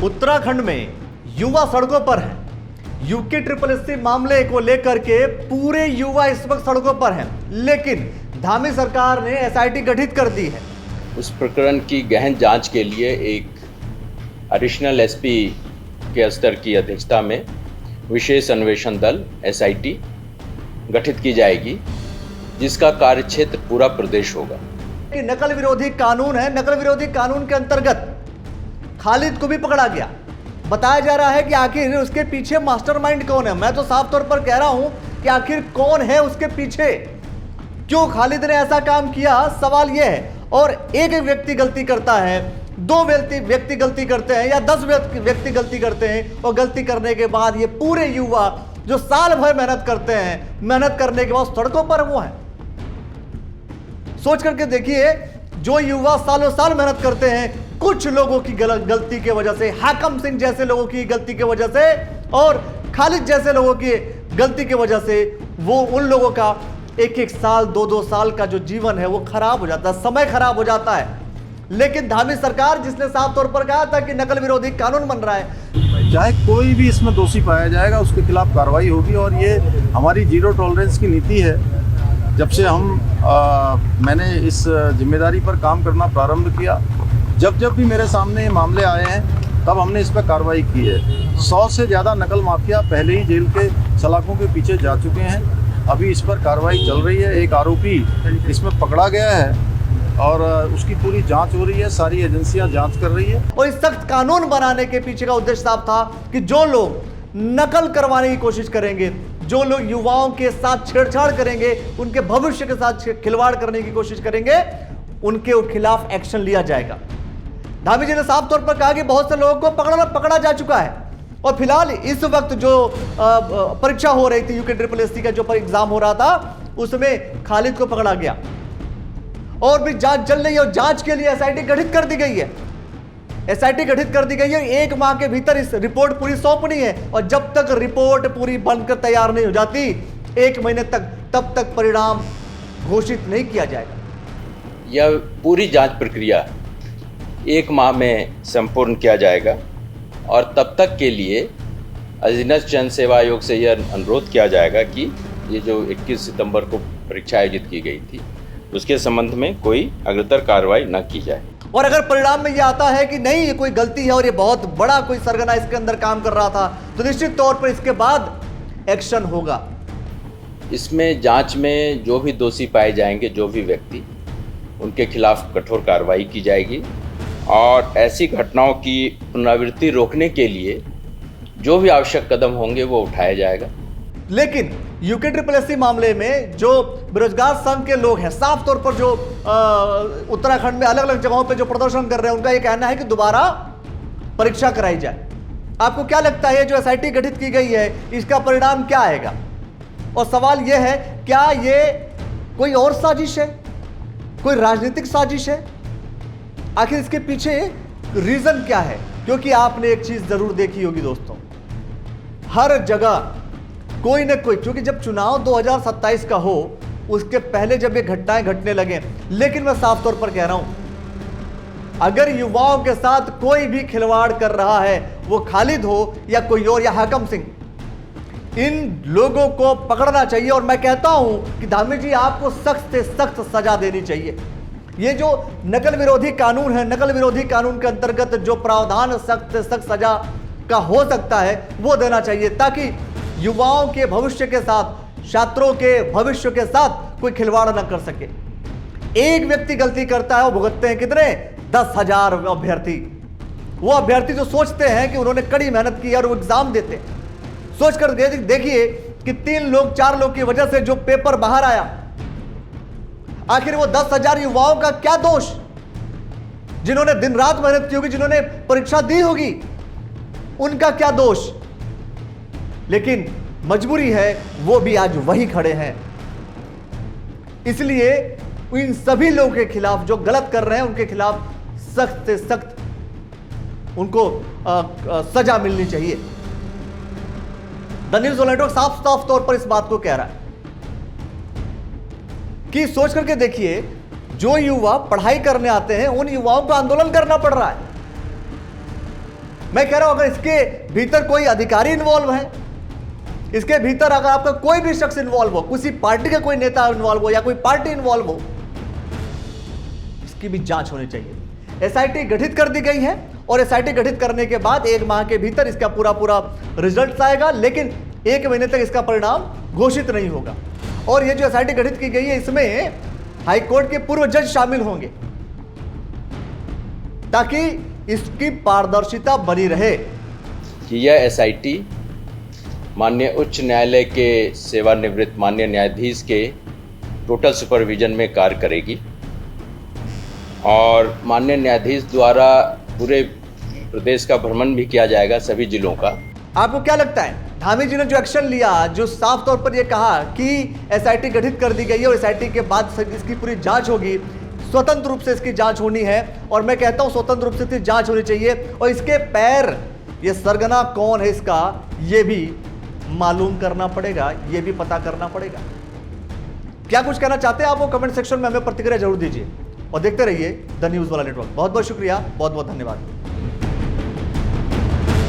उत्तराखंड में युवा सड़कों पर हैं। यूके SSS मामले को लेकर के पूरे युवा इस वक्त सड़कों पर हैं, लेकिन धामी सरकार ने SIT गठित कर दी है। उस प्रकरण की गहन जांच के लिए एक एडिशनल SP के स्तर की अध्यक्षता में विशेष अन्वेषण दल SIT गठित की जाएगी, जिसका कार्यक्षेत्र पूरा प्रदेश होगा। नकल विरोधी कानून है, नकल विरोधी कानून के अंतर्गत खालिद को भी पकड़ा गया। बताया जा रहा है कि आखिर उसके पीछे मास्टरमाइंड कौन है। मैं तो साफ तौर पर कह रहा हूं कि आखिर कौन है उसके पीछे, क्यों खालिद ने ऐसा काम किया, सवाल यह है। और एक व्यक्ति गलती करता है, 2 व्यक्ति गलती करते हैं या 10 व्यक्ति गलती करते हैं, और गलती करने के बाद ये पूरे युवा जो साल भर मेहनत करते हैं, मेहनत करने के बाद सड़कों पर वो है। सोच करके देखिए, जो युवा सालों साल मेहनत करते हैं, कुछ लोगों की गलती के वजह से, हाकम सिंह जैसे लोगों की गलती के वजह से और खालिद जैसे लोगों की गलती के वजह से, वो उन लोगों का 1-1 साल 2-2 साल का जो जीवन है वो खराब हो जाता है, समय खराब हो जाता है। लेकिन धामी सरकार, जिसने साफ तौर पर कहा था कि नकल विरोधी कानून बन रहा है, चाहे कोई भी इसमें दोषी पाया जाएगा उसके खिलाफ कार्रवाई होगी। और ये हमारी जीरो टॉलरेंस की नीति है। जब से मैंने इस जिम्मेदारी पर काम करना प्रारंभ किया, जब भी मेरे सामने मामले आए हैं, तब हमने इस पर कार्रवाई की है। 100 से ज़्यादा नकल माफिया पहले ही जेल के सलाखों के पीछे जा चुके हैं। अभी इस पर कार्रवाई चल रही है। एक आरोपी इसमें पकड़ा गया है और उसकी पूरी जांच हो रही है। सारी एजेंसियां जांच कर रही है। और इस सख्त कानून बनाने के पीछे का उद्देश्य साफ था कि जो लोग नकल करवाने की कोशिश करेंगे, जो लोग युवाओं के साथ छेड़छाड़ करेंगे, उनके भविष्य के साथ खिलवाड़ करने की कोशिश करेंगे, उनके खिलाफ एक्शन लिया जाएगा। धामी जी ने साफ तौर पर कहा कि बहुत से लोगों को पकड़ा जा चुका है। और फिलहाल इस वक्त जो परीक्षा हो रही थी, यूके SSS का जो एग्जाम हो रहा था, उसमें खालिद को पकड़ा गया और भी जांच चल रही है। और जांच के लिए SIT गठित कर दी गई है। SIT गठित कर दी गई है। 1 माह के भीतर इस रिपोर्ट पूरी सौंपनी है, और जब तक रिपोर्ट पूरी बनकर तैयार नहीं हो जाती, 1 महीने तक, तब तक परिणाम घोषित नहीं किया जाएगा। यह पूरी जांच प्रक्रिया 1 माह में संपूर्ण किया जाएगा, और तब तक के लिए अधीनस्थ जन सेवा आयोग से यह अनुरोध किया जाएगा कि ये जो 21 सितंबर को परीक्षा आयोजित की गई थी, उसके संबंध में कोई अग्रतर कार्रवाई न की जाए। और अगर परिणाम में यह आता है कि नहीं, ये कोई गलती है और ये बहुत बड़ा कोई सरगना इसके अंदर काम कर रहा था, तो निश्चित तौर पर इसके बाद एक्शन होगा। इसमें जांच में जो भी दोषी पाए जाएंगे, जो भी व्यक्ति, उनके खिलाफ कठोर कार्रवाई की जाएगी। और ऐसी घटनाओं की पुनरावृत्ति रोकने के लिए जो भी आवश्यक कदम होंगे वो उठाया जाएगा। लेकिन यूके SSS मामले में जो बेरोजगार संघ के लोग हैं, साफ तौर पर जो उत्तराखंड में अलग अलग जगहों पे जो प्रदर्शन कर रहे हैं, उनका ये कहना है कि दोबारा परीक्षा कराई जाए। आपको क्या लगता है, जो SIT गठित की गई है, इसका परिणाम क्या आएगा? और सवाल यह है, क्या ये कोई और साजिश है, कोई राजनीतिक साजिश है? आखिर इसके पीछे रीजन क्या है? क्योंकि आपने एक चीज जरूर देखी होगी दोस्तों, हर जगह कोई ना कोई, क्योंकि जब चुनाव 2027 का हो, उसके पहले जब ये घटनाएं घटने लगे, लेकिन मैं साफ तौर पर कह रहा हूं, अगर युवाओं के साथ कोई भी खिलवाड़ कर रहा है, वो खालिद हो या कोई और या हाकम सिंह, इन लोगों को पकड़ना चाहिए। और मैं कहता हूं कि धामी जी, आपको सख्त से सख्त सजा देनी चाहिए। ये जो नकल विरोधी कानून है, नकल विरोधी कानून के अंतर्गत जो प्रावधान सख्त से सख्त सजा का हो सकता है, वो देना चाहिए, ताकि युवाओं के भविष्य के साथ, छात्रों के भविष्य के साथ कोई खिलवाड़ न कर सके। एक व्यक्ति गलती करता है, वो भुगतते हैं कितने? 10,000 अभ्यर्थी। वो अभ्यर्थी जो सोचते हैं कि उन्होंने कड़ी मेहनत की और वो एग्जाम देते, सोचकर देखिए कि 3 लोग 4 लोग की वजह से जो पेपर बाहर आया, आखिर वो 10,000 युवाओं का क्या दोष, जिन्होंने दिन रात मेहनत की होगी, जिन्होंने परीक्षा दी होगी, उनका क्या दोष? लेकिन मजबूरी है, वो भी आज वही खड़े हैं। इसलिए इन सभी लोगों के खिलाफ, जो गलत कर रहे हैं, उनके खिलाफ सख्त से सख्त उनको सजा मिलनी चाहिए। द न्यूज़ नेटवर्क साफ तौर पर इस बात को कह रहा है कि सोच करके देखिए, जो युवा पढ़ाई करने आते हैं, उन युवाओं को आंदोलन करना पड़ रहा है। मैं कह रहा हूं अगर इसके भीतर कोई अधिकारी इन्वॉल्व है, इसके भीतर अगर आपका कोई भी शख्स इन्वॉल्व हो, किसी पार्टी का कोई नेता इन्वॉल्व हो या कोई पार्टी इन्वॉल्व हो, इसकी भी जांच होनी चाहिए। एसआईटी गठित कर दी गई है और एसआईटी गठित करने के बाद 1 माह के भीतर इसका पूरा रिजल्ट आएगा, लेकिन 1 महीने तक इसका परिणाम घोषित नहीं होगा। और ये जो एसआईटी गठित की गई है, इसमें हाईकोर्ट के पूर्व जज शामिल होंगे ताकि इसकी पारदर्शिता बनी रहे। कि यह एसआईटी माननीय उच्च न्यायालय के सेवानिवृत्त माननीय न्यायाधीश के टोटल सुपरविजन में कार्य करेगी और माननीय न्यायाधीश द्वारा पूरे प्रदेश का भ्रमण भी किया जाएगा, सभी जिलों का। आपको क्या लगता है, धामी जी ने जो एक्शन लिया, जो साफ तौर पर यह कहा कि एसआईटी गठित कर दी गई है और एसआईटी के बाद इसकी पूरी जांच होगी, स्वतंत्र रूप से इसकी जांच होनी है, और मैं कहता हूं स्वतंत्र रूप से इसकी जांच होनी चाहिए, और इसके पैर, ये सरगना कौन है इसका, ये भी मालूम करना पड़ेगा, ये भी पता करना पड़ेगा। क्या कुछ कहना चाहते हैं आप, वो कमेंट सेक्शन में हमें प्रतिक्रिया जरूर दीजिए और देखते रहिए द न्यूज़ वाला नेटवर्क। बहुत बहुत शुक्रिया, बहुत बहुत धन्यवाद।